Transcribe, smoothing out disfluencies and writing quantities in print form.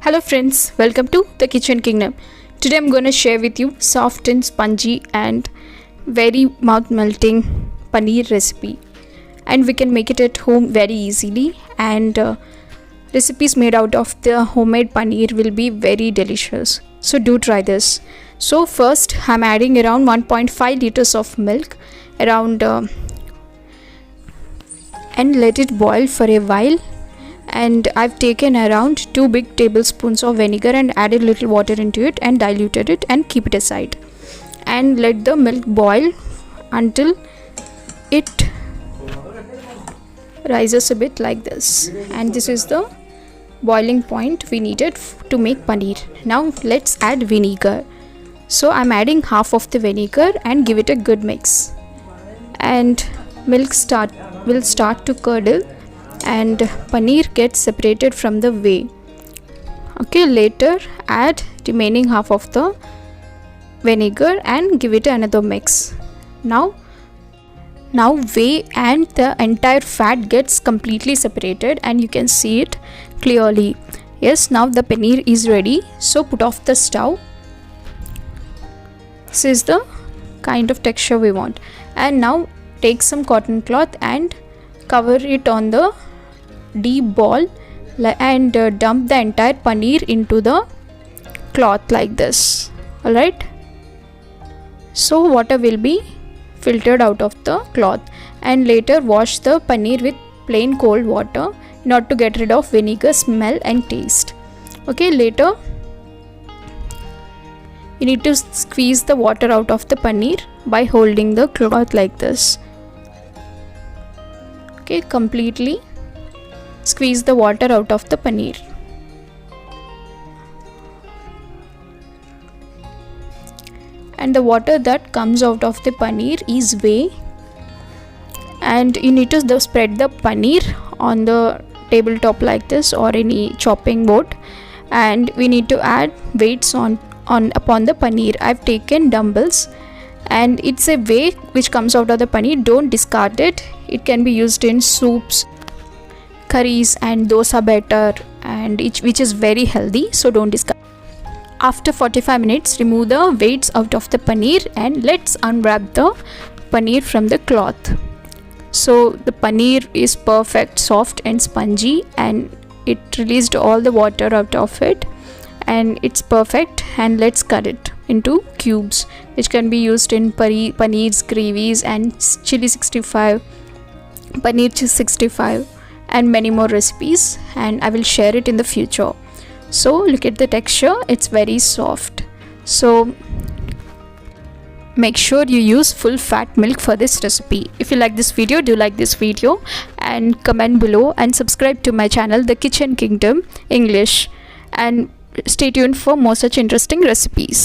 Hello friends, welcome to the Kitchen Kingdom. Today I'm going to share with you soft and spongy and very mouth melting paneer recipe, and we can make it at home very easily, and recipes made out of the homemade paneer will be very delicious. So do try this. So first I'm adding around 1.5 liters of milk around and let it boil for a while. And I've taken around 2 big tablespoons of vinegar and added little water into it and diluted it and keep it aside, and let the milk boil until it rises a bit like this, and this is the boiling point we needed to make paneer. Now let's add vinegar. So I'm adding half of the vinegar and give it a good mix, and milk will start to curdle and paneer gets separated from the whey. Okay, later add remaining half of the vinegar and give it another mix. Now whey and the entire fat gets completely separated and you can see it clearly. Yes, now the paneer is ready. So put off the stove. This is the kind of texture we want, and now take some cotton cloth and cover it on the deep ball and dump the entire paneer into the cloth like this. Alright, so water will be filtered out of the cloth, and later wash the paneer with plain cold water not to get rid of vinegar smell and taste. Okay, later you need to squeeze the water out of the paneer by holding the cloth like this. Okay, completely squeeze the water out of the paneer. And the water that comes out of the paneer is whey, and you need to spread the paneer on the tabletop like this or any chopping board, and we need to add weights upon the paneer. I've taken dumbbells, and it's a whey which comes out of the paneer. Don't discard it. It can be used in soups, curries and dosa batter, and which is very healthy, so don't discard. After 45 minutes, remove the weights out of the paneer and let's unwrap the paneer from the cloth. So the paneer is perfect, soft and spongy, and it released all the water out of it, and it's perfect. And let's cut it into cubes, which can be used in paneer's gravies and chili 65, paneer 65, and many more recipes, and I will share it in the future. So look at the texture, it's very soft. So make sure you use full fat milk for this recipe. If you like this video, do like this video and comment below, and subscribe to my channel The Kitchen Kingdom English, and stay tuned for more such interesting recipes.